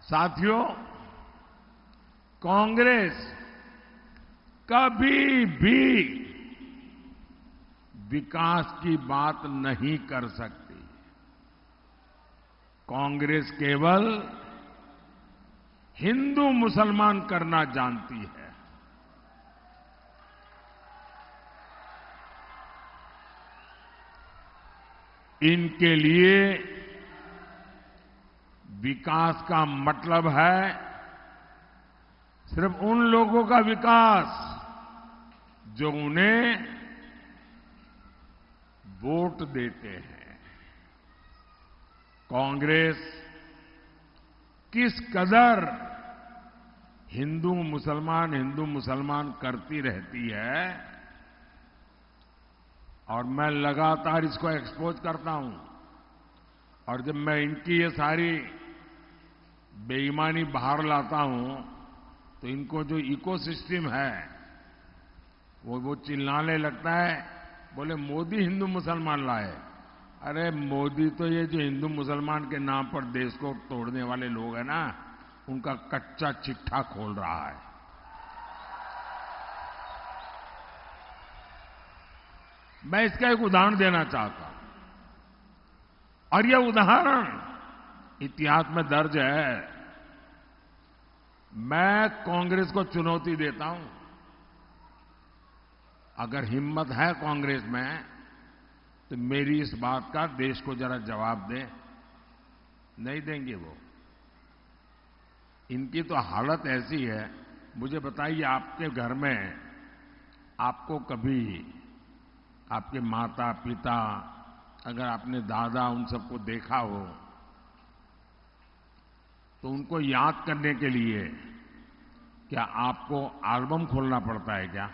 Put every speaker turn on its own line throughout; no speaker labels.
साथियों, कांग्रेस कभी भी विकास की बात नहीं कर सकती। कांग्रेस केवल हिंदू मुसलमान करना जानती है। इनके लिए विकास का मतलब है सिर्फ उन लोगों का विकास जो उन्हें वोट देते हैं। कांग्रेस किस कदर हिंदू मुसलमान करती रहती है और मैं लगातार इसको एक्सपोज करता हूं। और जब मैं इनकी ये सारी बेईमानी बाहर लाता हूं तो इनको जो इकोसिस्टम है वो चिल्लाने लगता है, बोले मोदी हिंदू मुसलमान लाए। अरे मोदी तो ये जो हिंदू मुसलमान के नाम पर देश को तोड़ने वाले लोग हैं ना, उनका कच्चा चिट्ठा खोल रहा है। मैं इसका एक उदाहरण देना चाहता हूं और यह उदाहरण इतिहास में दर्ज है। मैं कांग्रेस को चुनौती देता हूं, अगर हिम्मत है कांग्रेस में तो मेरी इस बात का देश को जरा जवाब दें। नहीं देंगे वो। इनकी तो हालत ऐसी है। मुझे बताइए, आपके घर में आपको कभी आपके माता पिता, अगर आपने दादा, उन सबको देखा हो तो उनको याद करने के लिए क्या आपको एल्बम खोलना पड़ता है क्या?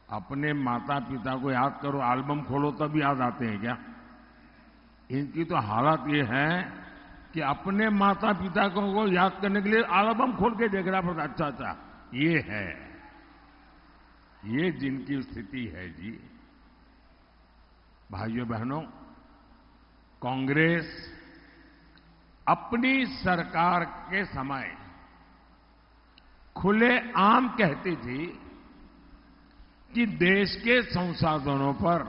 अपने माता पिता को याद करो, एल्बम खोलो तब याद आते हैं क्या? इनकी तो हालत ये है कि अपने माता पिता को याद करने के लिए एल्बम खोल के देखना पड़ता। अच्छा, ये है, ये जिनकी स्थिति है जी। भाइयों बहनों, कांग्रेस अपनी सरकार के समय खुलेआम कहती थी कि देश के संसाधनों पर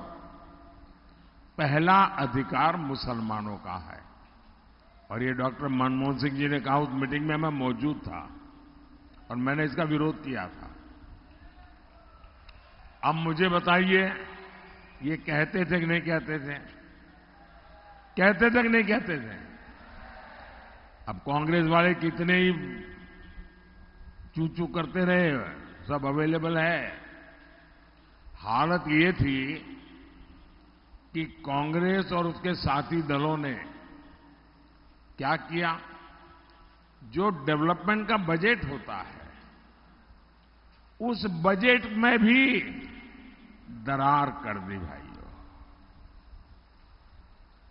पहला अधिकार मुसलमानों का है। और ये डॉक्टर मनमोहन सिंह जी ने कहा, उस मीटिंग में मैं मौजूद था और मैंने इसका विरोध किया था। अब मुझे बताइए, ये कहते थे कि नहीं कहते थे? कहते थे कि नहीं कहते थे? अब कांग्रेस वाले कितने ही चू करते रहे, सब अवेलेबल है। हालत ये थी कि कांग्रेस और उसके साथी दलों ने क्या किया, जो डेवलपमेंट का बजट होता है उस बजट में भी दरार कर दी भाइयों।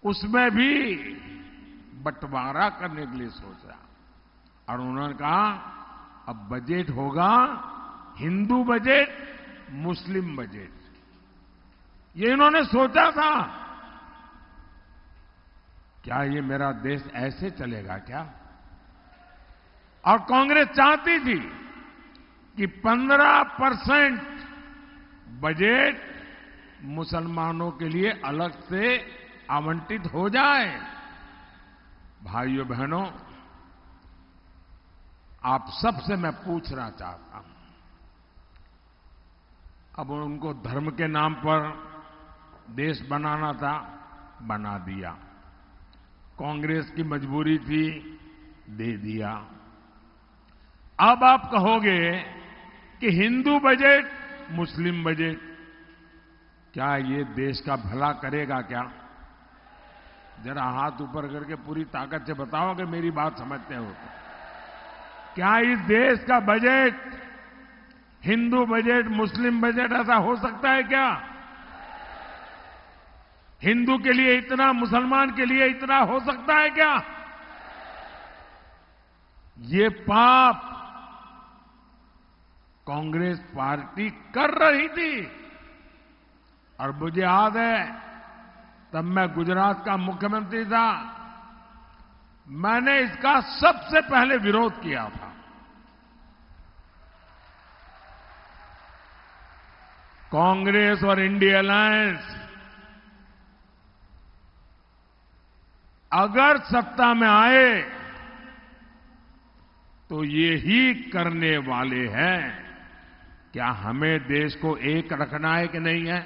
उसमें भी बंटवारा करने के लिए सोचा और उन्होंने कहा अब बजट होगा हिंदू बजट, मुस्लिम बजट। ये इन्होंने सोचा था। क्या ये मेरा देश ऐसे चलेगा क्या? और कांग्रेस चाहती थी कि 15% बजट मुसलमानों के लिए अलग से आवंटित हो जाए। भाइयों बहनों, आप सबसे मैं पूछना चाहता हूं, अब उनको धर्म के नाम पर देश बनाना था, बना दिया। कांग्रेस की मजबूरी थी, दे दिया। अब आप कहोगे कि हिंदू बजट, मुस्लिम बजट, क्या ये देश का भला करेगा क्या? जरा हाथ ऊपर करके पूरी ताकत से बताओ कि मेरी बात समझते हो तो। क्या इस देश का बजट हिंदू बजट, मुस्लिम बजट ऐसा हो सकता है क्या? हिंदू के लिए इतना, मुसलमान के लिए इतना हो सकता है क्या? ये पाप कांग्रेस पार्टी कर रही थी। और मुझे याद है, तब मैं गुजरात का मुख्यमंत्री था। मैंने इसका सबसे पहले विरोध किया था। कांग्रेस और इंडिया अलायंस अगर सत्ता में आए तो ये ही करने वाले हैं। क्या हमें देश को एक रखना है कि नहीं है?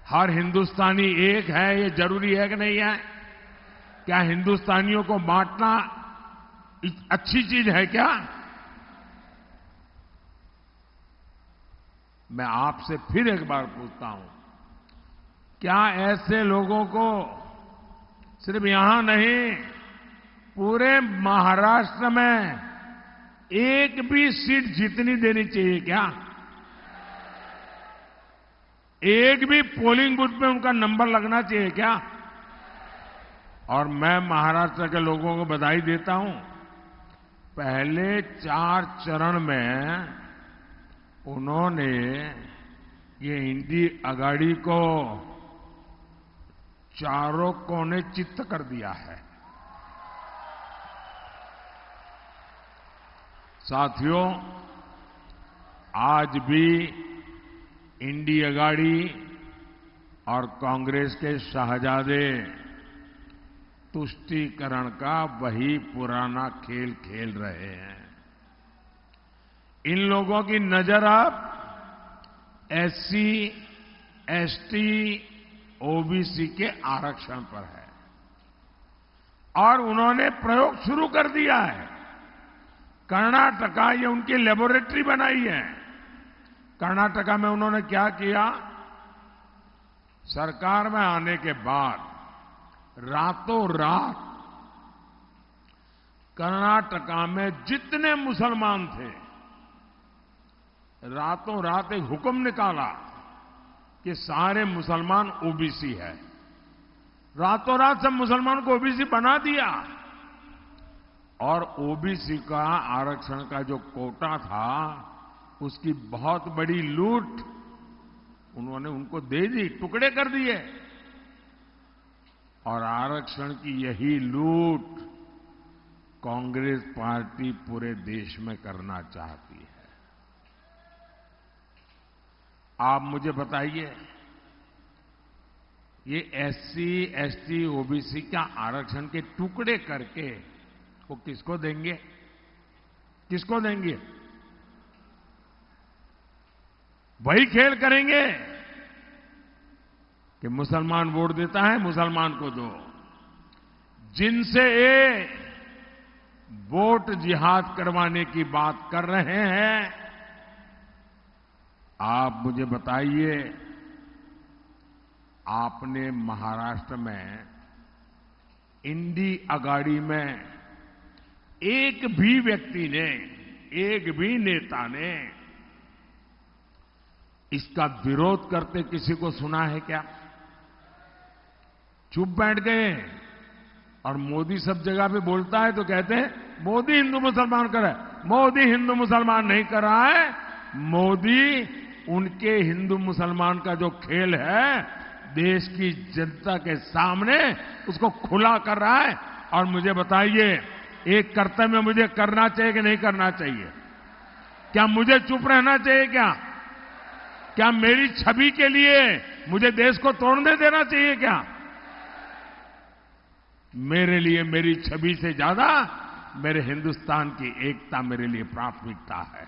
हर हिंदुस्तानी एक है, ये जरूरी है कि नहीं है? क्या हिंदुस्तानियों को बांटना अच्छी चीज है क्या? मैं आपसे फिर एक बार पूछता हूं, क्या ऐसे लोगों को सिर्फ यहां नहीं, पूरे महाराष्ट्र में एक भी सीट जीतनी देनी चाहिए क्या? एक भी पोलिंग बूथ में उनका नंबर लगना चाहिए क्या? और मैं महाराष्ट्र के लोगों को बधाई देता हूं, पहले 4 चरण में उन्होंने ये इंडी अगाड़ी को चारों कोने चित्त कर दिया है। साथियों, आज भी इंडी अगाड़ी और कांग्रेस के शहजादे तुष्टीकरण का वही पुराना खेल खेल रहे हैं। इन लोगों की नजर अब एससी, एसटी, ओबीसी के आरक्षण पर है और उन्होंने प्रयोग शुरू कर दिया है। कर्नाटका, ये उनकी लेबोरेटरी बनाई है। कर्नाटका में उन्होंने क्या किया? सरकार में आने के बाद रातों रात कर्नाटका में जितने मुसलमान थे, रातों रात एक हुक्म निकाला कि सारे मुसलमान ओबीसी है। रातों रात सब मुसलमान को ओबीसी बना दिया और ओबीसी का आरक्षण का जो कोटा था, उसकी बहुत बड़ी लूट उन्होंने उनको दे दी, टुकड़े कर दिए। और आरक्षण की यही लूट कांग्रेस पार्टी पूरे देश में करना चाहती है। आप मुझे बताइए, ये एससी, एसटी, ओबीसी का आरक्षण के टुकड़े करके वो किसको देंगे? किसको देंगे? वही खेल करेंगे कि मुसलमान वोट देता है, मुसलमान को दो। जिनसे ये वोट जिहाद करवाने की बात कर रहे हैं, आप मुझे बताइए, आपने महाराष्ट्र में इंडी अगाड़ी में एक भी व्यक्ति ने, एक भी नेता ने इसका विरोध करते किसी को सुना है क्या? चुप बैठ गए। और मोदी सब जगह पे बोलता है तो कहते हैं मोदी हिंदू मुसलमान कर रहा है। मोदी हिंदू मुसलमान नहीं कर रहा है, मोदी उनके हिंदू मुसलमान का जो खेल है देश की जनता के सामने उसको खुला कर रहा है। और मुझे बताइए, एक कर्तव्य मुझे करना चाहिए कि नहीं करना चाहिए? क्या मुझे चुप रहना चाहिए? क्या मेरी छवि के लिए मुझे देश को तोड़ने देना चाहिए क्या? मेरे लिए मेरी छवि से ज्यादा मेरे हिंदुस्तान की एकता मेरे लिए प्राथमिकता है।